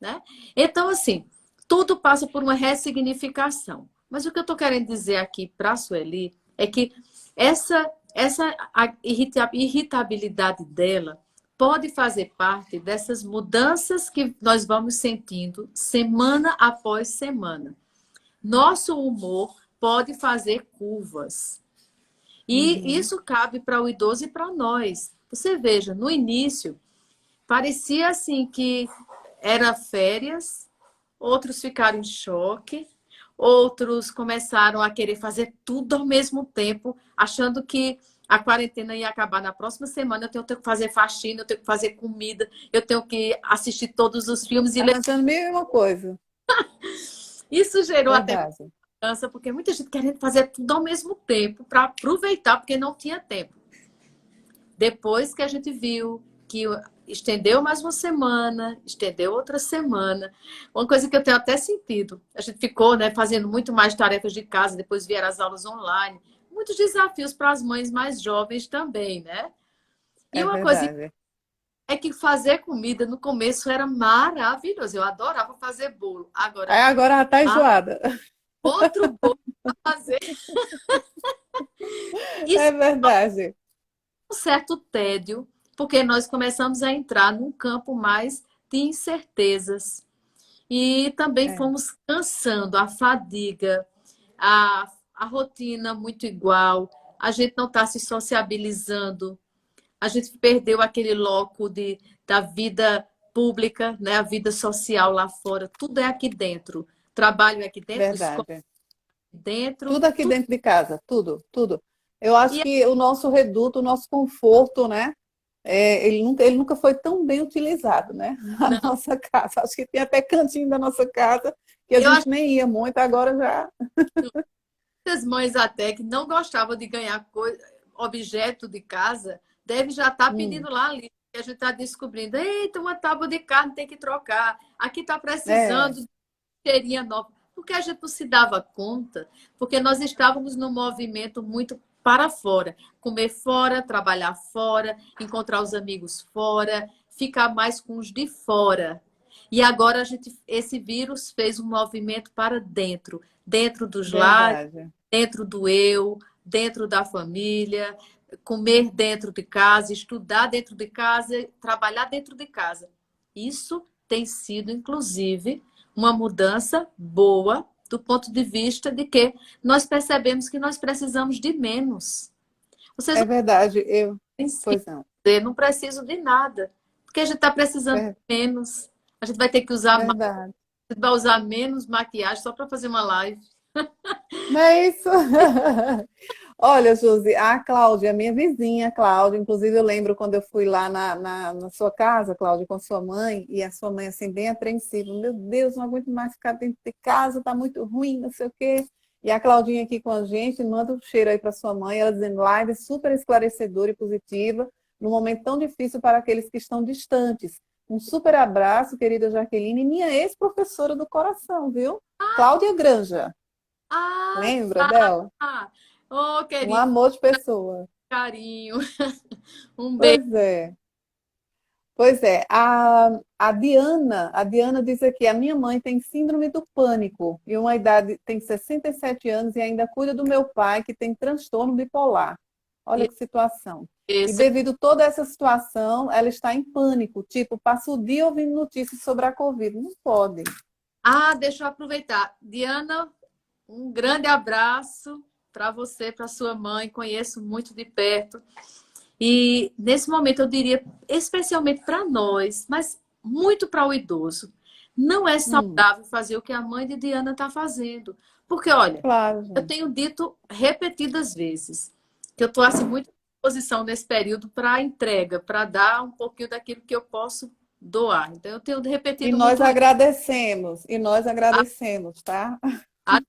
né? Então, assim, tudo passa por uma ressignificação. Mas o que eu estou querendo dizer aqui para a Sueli é que essa irritabilidade dela pode fazer parte dessas mudanças que nós vamos sentindo semana após semana. Nosso humor pode fazer curvas. E Uhum. isso cabe para o idoso e para nós. Você veja, no início, parecia assim que era férias, outros ficaram em choque, outros começaram a querer fazer tudo ao mesmo tempo, achando que a quarentena ia acabar na próxima semana. Eu tenho que fazer faxina, eu tenho que fazer comida, eu tenho que assistir todos os filmes. Tá fazendo mil e uma coisa. Isso gerou até Verdade. cansa, porque muita gente querendo fazer tudo ao mesmo tempo para aproveitar, porque não tinha tempo. Depois que a gente viu que estendeu mais uma semana, estendeu outra semana. Uma coisa que eu tenho até sentido, a gente ficou, né, fazendo muito mais tarefas de casa, depois vieram as aulas online, muitos desafios para as mães mais jovens também, né? E É uma coisa verdade. é que fazer comida no começo era maravilhoso, eu adorava fazer bolo. Aí Agora, agora ela tá enjoada. outro bolo para fazer, É isso verdade. é um certo tédio, porque nós começamos a entrar num campo mais de incertezas. E também É, fomos cansando a fadiga, a rotina muito igual, a gente não está se sociabilizando, a gente perdeu aquele loco da vida pública, né? A vida social lá fora, tudo é aqui dentro. Trabalho é aqui dentro, escola verdade. é aqui dentro, Tudo aqui tudo. dentro de casa, tudo, tudo. Eu acho E que o nosso reduto, o nosso conforto, né? Ele nunca foi tão bem utilizado, né? A não, nossa casa. Acho que tem até cantinho da nossa casa que a eu acho gente nem ia muito, agora já. que muitas mães até que não gostavam de ganhar objeto de casa, devem já estar Hum, pedindo lá ali. A gente está descobrindo, eita, uma tábua de carne tem que trocar. Aqui está é, precisando de cheirinha nova. Porque a gente não se dava conta, porque nós estávamos num movimento muito para fora. Comer fora, trabalhar fora, encontrar os amigos fora, ficar mais com os de fora. E agora esse vírus fez um movimento para dentro, dentro dos lares, verdade. dentro do eu, dentro da família, comer dentro de casa, estudar dentro de casa, trabalhar dentro de casa. Isso tem sido, inclusive, uma mudança boa do ponto de vista de que nós percebemos que nós precisamos de menos. Vocês É não verdade. pensam, Pois não. não preciso de nada, porque a gente está precisando de Ver- menos. A gente vai ter que usar mais, Verdade. vai usar menos maquiagem só para fazer uma live. Não é isso? Olha, Josi, a Cláudia, minha vizinha, Cláudia, inclusive eu lembro quando eu fui lá na sua casa, Cláudia, com a sua mãe, e a sua mãe assim, bem apreensiva, meu Deus, não aguento mais ficar dentro de casa, tá muito ruim, não sei o quê. E a Claudinha aqui com a gente, manda um cheiro aí para sua mãe, ela dizendo live super esclarecedora e positiva, num momento tão difícil para aqueles que estão distantes. Um super abraço, querida Jaqueline, minha ex-professora do coração, viu? Cláudia Granja, Ah, lembra dela? tá! Oh, Um querido, amor de pessoa. carinho. Um beijo. Pois é. Pois é, a Diana diz aqui, a minha mãe tem síndrome do pânico e uma idade, tem 67 anos e ainda cuida do meu pai que tem transtorno bipolar. Olha que situação. E Esse. devido a toda essa situação, ela está em pânico, tipo, passa o dia ouvindo notícias sobre a Covid. Não pode. Ah, deixa eu aproveitar. Diana, um grande abraço para você, para sua mãe. Conheço muito de perto. E nesse momento eu diria, especialmente para nós, mas muito para o idoso, não é Hum, saudável fazer o que a mãe de Diana está fazendo. Porque, olha, claro, eu gente. tenho dito repetidas vezes que eu estou assim, muito à disposição nesse período para a entrega, para dar um pouquinho daquilo que eu posso doar. Então, eu tenho E repetido nós muito isso. agradecemos, A, tá? a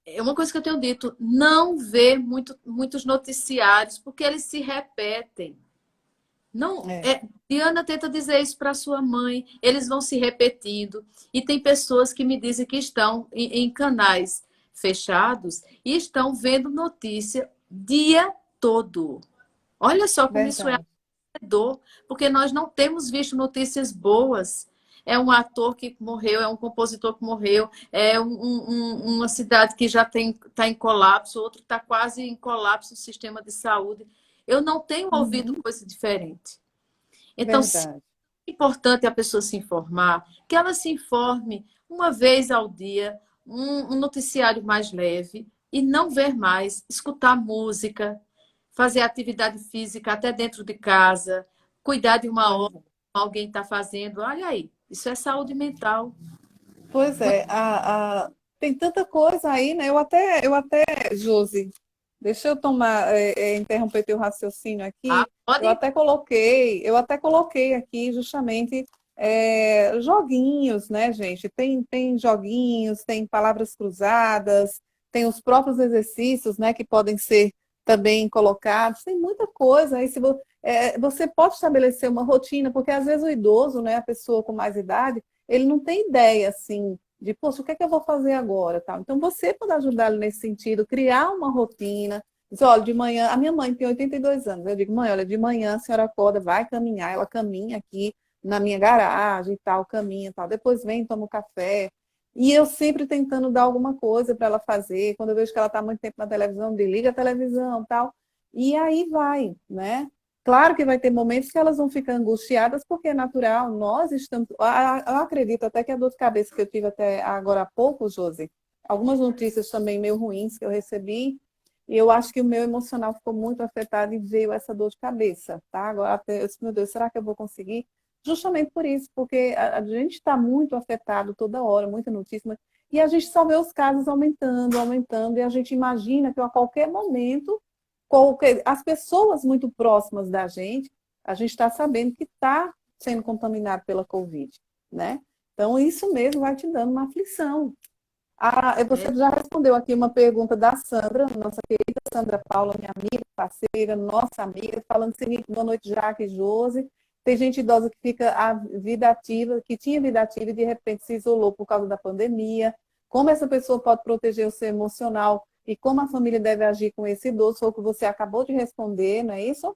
É uma coisa que eu tenho dito, não vê muitos noticiários, porque eles se repetem. Não, É, Diana tenta dizer isso para sua mãe, eles vão se repetindo. E tem pessoas que me dizem que estão em canais fechados e estão vendo notícia dia todo. Olha só como isso é verdade. dor, porque nós não temos visto notícias boas. É um ator que morreu, é um compositor que morreu, é uma cidade que já está em colapso, outro está quase em colapso o sistema de saúde. Eu não tenho ouvido Uhum, coisa diferente. Então, se verdade. é importante a pessoa se informar, que ela se informe uma vez ao dia, um noticiário mais leve, e não ver mais, escutar música, fazer atividade física até dentro de casa, cuidar de uma Pois hora é. que alguém está fazendo. Olha aí, isso é saúde mental. Pois é, tem tanta coisa aí, né? Josi, deixa eu interromper teu raciocínio Ah, aqui. pode. Eu até coloquei aqui justamente joguinhos, né, gente? Tem joguinhos, tem palavras cruzadas, tem os próprios exercícios, né, que podem ser também colocados. Tem muita coisa aí. Você pode estabelecer uma rotina, porque às vezes o idoso, né, a pessoa com mais idade ele não tem ideia, assim, de, poxa, o que é que eu vou fazer agora, tal. Então, você pode ajudá-lo nesse sentido, criar uma rotina. Diz, olha, de manhã, a minha mãe tem 82 anos, eu digo, mãe, olha, de manhã a senhora acorda, vai caminhar, ela caminha aqui na minha garagem e tal, caminha e tal, depois vem, toma um café. E eu sempre tentando dar alguma coisa para ela fazer, quando eu vejo que ela está muito tempo na televisão, desliga a televisão e tal, e aí vai, né? Claro que vai ter momentos que elas vão ficar angustiadas, porque é natural, nós estamos. Eu acredito até que a dor de cabeça que eu tive até agora há pouco, Josi, algumas notícias também meio ruins que eu recebi, e eu acho que o meu emocional ficou muito afetado e veio essa dor de cabeça, tá? Agora, até, eu disse, meu Deus, será que eu vou conseguir? Justamente por isso, porque a gente está muito afetado toda hora, muita notícia, e a gente só vê os casos aumentando, aumentando, e a gente imagina que a qualquer momento as pessoas muito próximas da gente, a gente está sabendo que está sendo contaminado pela Covid, né? Então, isso mesmo vai te dando uma aflição. É, Você já respondeu aqui uma pergunta da Sandra, nossa querida Sandra Paula, minha amiga, parceira, nossa amiga, falando o seguinte, boa noite, Jaque e Josi. Tem gente idosa que fica a vida ativa, que tinha vida ativa e de repente se isolou por causa da pandemia. Como essa pessoa pode proteger o seu emocional e como a família deve agir com esse idoso? Foi o que você acabou de responder, não é isso?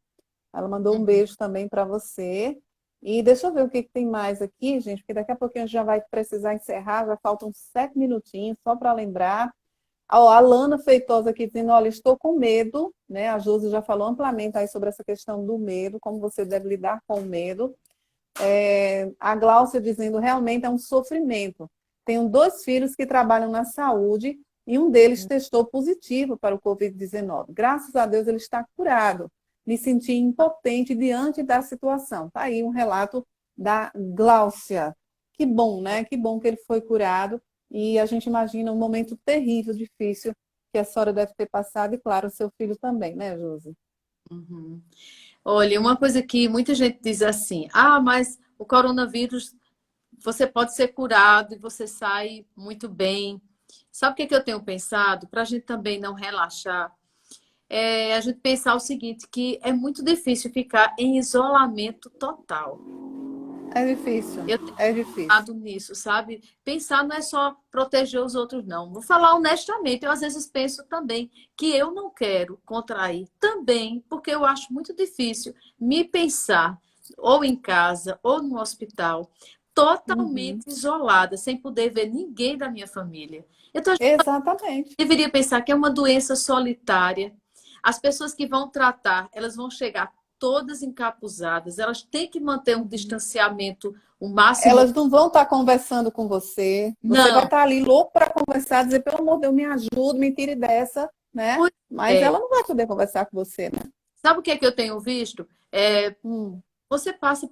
Ela mandou um uhum. beijo também para você. E deixa eu ver o que tem mais aqui, gente, porque daqui a pouquinho a gente já vai precisar encerrar, já faltam 7 minutinhos, só para lembrar. Ó, a Lana Feitosa aqui dizendo, olha, estou com medo, né? A Josi já falou amplamente aí sobre essa questão do medo, como você deve lidar com o medo. A Gláucia dizendo, realmente é um sofrimento. Tenho 2 filhos que trabalham na saúde e um deles testou positivo para o Covid-19. Graças a Deus ele está curado. Me senti impotente diante da situação. Está aí um relato da Gláucia. Que bom, né? Que bom que ele foi curado. e a gente imagina um momento terrível, difícil, que a senhora deve ter passado, e claro, o seu filho também, né, Josi? Uhum. Olha, uma coisa que muita gente diz assim, mas o coronavírus, você pode ser curado e você sai muito bem. Sabe o que que eu tenho pensado? Para a gente também não relaxar, a gente pensar o seguinte, que é muito difícil ficar em isolamento total. É difícil, Eu tenho é difícil. pensado nisso, sabe? Pensar não é só proteger os outros, não. Vou falar honestamente, eu às vezes penso também que eu não quero contrair também, porque eu acho muito difícil me pensar ou em casa ou no hospital, Uhum. totalmente isolada, sem poder ver ninguém da minha família. Então, a gente Exatamente. deveria pensar que é uma doença solitária. As pessoas que vão tratar, elas vão chegar todas encapuzadas, elas têm que manter um Uhum. distanciamento o máximo. Elas não vão estar conversando com você. Você vai Não, estar ali louco para conversar, dizer, pelo amor de Deus, me ajuda, me tire dessa, né? pois Mas é. ela não vai poder conversar com você, né? Sabe o que é que eu tenho visto? Hum, Você passa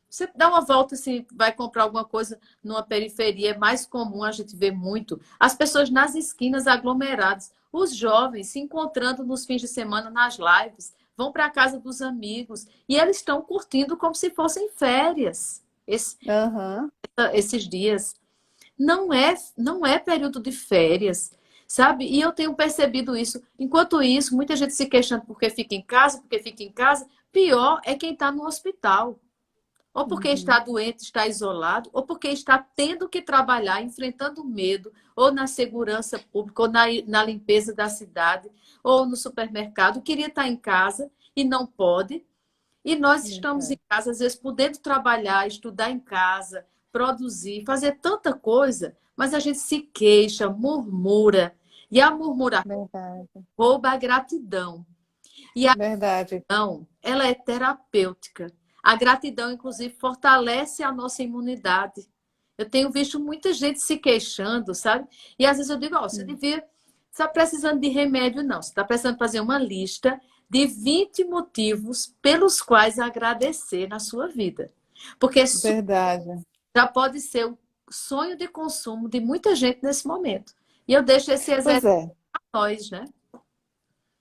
você dá uma volta assim, vai comprar alguma coisa numa periferia, é mais comum a gente ver muito as pessoas nas esquinas aglomeradas, os jovens se encontrando nos fins de semana nas lives, vão para a casa dos amigos e eles estão curtindo como se fossem férias aham, esses dias. Não é período de férias, sabe? E eu tenho percebido isso. Enquanto isso, muita gente se queixando porque fica em casa, porque fica em casa. Pior é quem está no hospital. Ou porque está uhum. doente, está isolado, ou porque está tendo que trabalhar, enfrentando medo, ou na segurança pública, ou na limpeza da cidade, ou no supermercado. Queria estar em casa e não pode. E nós estamos em Verdade, casa, às vezes, podendo trabalhar, estudar em casa, produzir, fazer tanta coisa, mas a gente se queixa, murmura. E a murmuração verdade, rouba a gratidão. E a verdade. gratidão, ela é terapêutica. A gratidão, inclusive, fortalece a nossa imunidade. Eu tenho visto muita gente se queixando, sabe? E às vezes eu digo, você Hum, devia. Você está precisando de remédio, não. Você está precisando fazer uma lista de 20 motivos pelos quais agradecer na sua vida. Porque isso Verdade. já pode ser o sonho de consumo de muita gente nesse momento. E eu deixo esse Pois exercício é, para nós, né?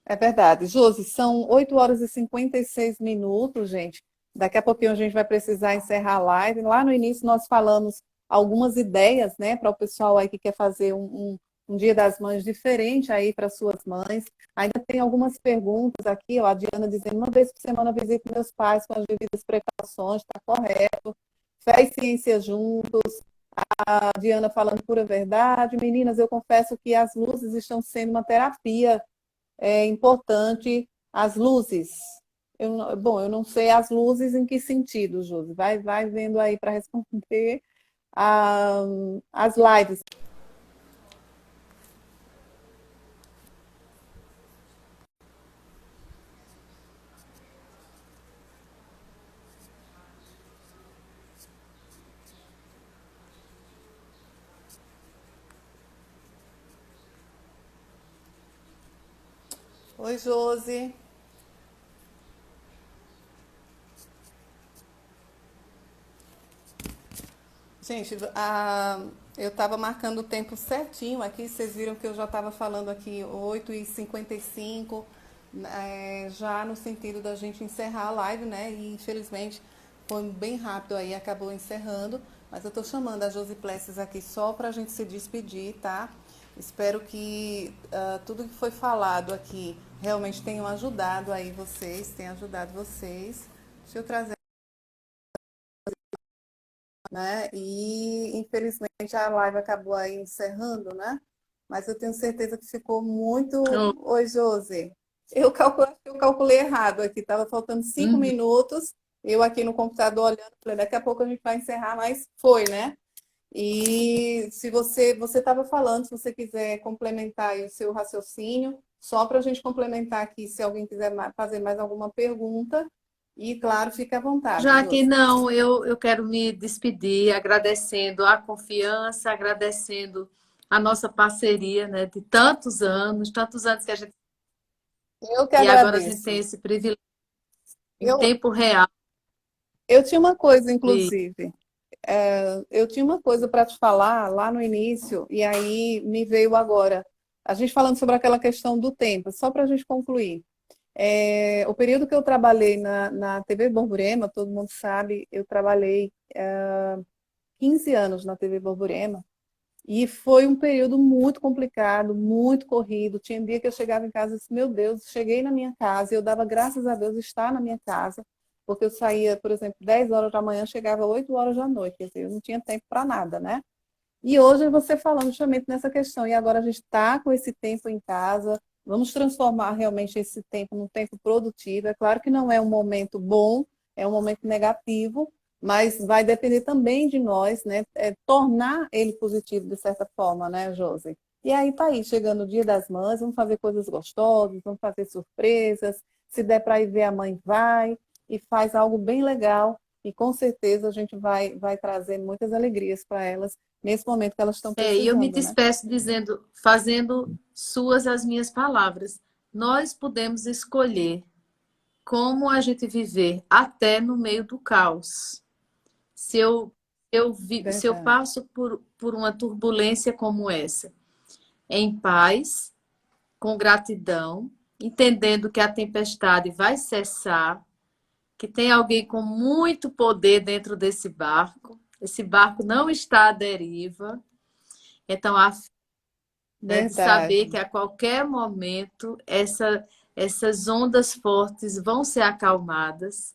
é verdade. Josi, são 8 horas e 56 minutos, gente. Daqui a pouquinho a gente vai precisar encerrar a live. Lá no início nós falamos algumas ideias, né, para o pessoal aí que quer fazer um Dia das Mães diferente aí para suas mães. Ainda tem algumas perguntas aqui, ó, a Diana dizendo, uma vez por semana eu visito meus pais com as devidas precauções, está correto. Fé e ciência juntos. A Diana falando pura verdade. Meninas, eu confesso que as luzes estão sendo uma terapia importante. As luzes. Bom, eu não sei as luzes em que sentido, Josi. Vai vendo aí para responder a, as lives. Oi, Josi. Gente, eu estava marcando o tempo certinho aqui. Vocês viram que eu já estava falando aqui 8h55, já no sentido da gente encerrar a live, né? E infelizmente foi bem rápido aí, acabou encerrando. Mas eu estou chamando a Josi Plessis aqui só para a gente se despedir, tá? Espero que tudo que foi falado aqui realmente tenham ajudado aí vocês, tenha ajudado vocês. Deixa eu trazer, né? E infelizmente a live acabou aí encerrando, né? Mas eu tenho certeza que ficou muito. Oh, Oi, Josi. Eu calculei errado aqui, estava faltando cinco uhum. minutos. Eu aqui no computador olhando, falei, daqui a pouco a gente vai encerrar, mas foi, né? E se você estava falando, se você quiser complementar aí o seu raciocínio, só para a gente complementar aqui, se alguém quiser fazer mais alguma pergunta, e claro, fique à vontade, Já que Josi. não, eu quero me despedir agradecendo a confiança, agradecendo a nossa parceria, né, de tantos anos que a gente. Eu que E agora a gente tem agradeço. esse privilégio em Eu, tempo real eu tinha uma coisa, de. inclusive. eu tinha uma coisa para te falar lá no início, e aí me veio agora. A gente falando sobre aquela questão do tempo, só para a gente concluir. O período que eu trabalhei na TV Borborema, todo mundo sabe, eu trabalhei 15 anos na TV Borborema, e foi um período muito complicado, muito corrido. Tinha dia que eu chegava em casa e disse, meu Deus, cheguei na minha casa, e eu dava graças a Deus estar na minha casa, porque eu saía, por exemplo, 10 horas da manhã, chegava 8 horas da noite, quer dizer, eu não tinha tempo para nada, né? E hoje você falando justamente nessa questão, e agora a gente está com esse tempo em casa, vamos transformar realmente esse tempo num tempo produtivo. É claro que não é um momento bom, é um momento negativo, mas vai depender também de nós, né? Tornar ele positivo de certa forma, né, Josi? E aí tá aí, chegando o Dia das Mães, vamos fazer coisas gostosas, vamos fazer surpresas. Se der para ir ver a mãe, vai e faz algo bem legal. E com certeza a gente vai trazer muitas alegrias para elas nesse momento que elas estão E eu me precisando, né? despeço dizendo, fazendo suas as minhas palavras. Nós podemos escolher como a gente viver até no meio do caos. Se se eu Verdade. passo por uma turbulência como essa, em paz, com gratidão, entendendo que a tempestade vai cessar, que tem alguém com muito poder dentro desse barco, esse barco não está à deriva, então a fé de saber que Verdade. a qualquer momento essas ondas fortes vão ser acalmadas.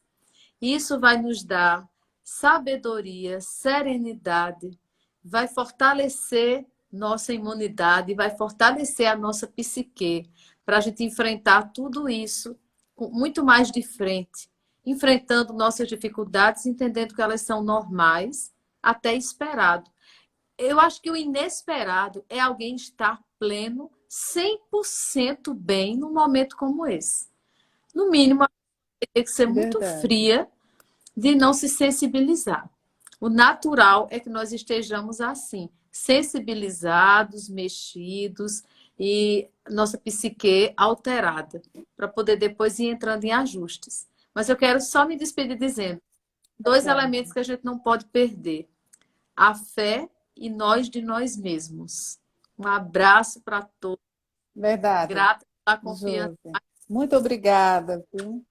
Isso vai nos dar sabedoria, serenidade, vai fortalecer nossa imunidade, vai fortalecer a nossa psique para a gente enfrentar tudo isso com muito mais de frente, enfrentando nossas dificuldades, entendendo que elas são normais, até esperado. Eu acho que o inesperado é alguém estar pleno, 100% bem num momento como esse. No mínimo, tem que ser muito Verdade. fria de não se sensibilizar. O natural é que nós estejamos assim, sensibilizados, mexidos e nossa psique alterada, para poder depois ir entrando em ajustes. Mas eu quero só me despedir dizendo dois elementos Verdade. que a gente não pode perder: a fé e nós de nós mesmos. Um abraço para todos. Verdade, Grata pela confiança. Josi. Muito obrigada, viu?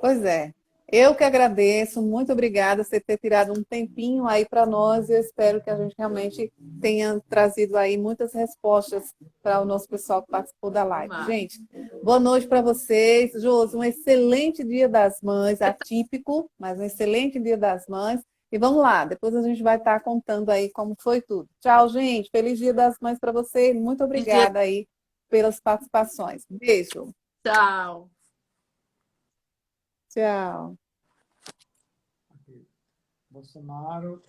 Pois é. Eu que agradeço, muito obrigada por você ter tirado um tempinho aí para nós. Eu espero que a gente realmente tenha trazido aí muitas respostas para o nosso pessoal que participou da live. Gente, boa noite para vocês. Josi, um excelente Dia das Mães, atípico, mas um excelente Dia das Mães. E vamos lá, depois a gente vai estar contando aí como foi tudo. Tchau, gente. Feliz Dia das Mães para vocês. Muito obrigada aí pelas participações. Beijo. Tchau. Tchau. Bolsonaro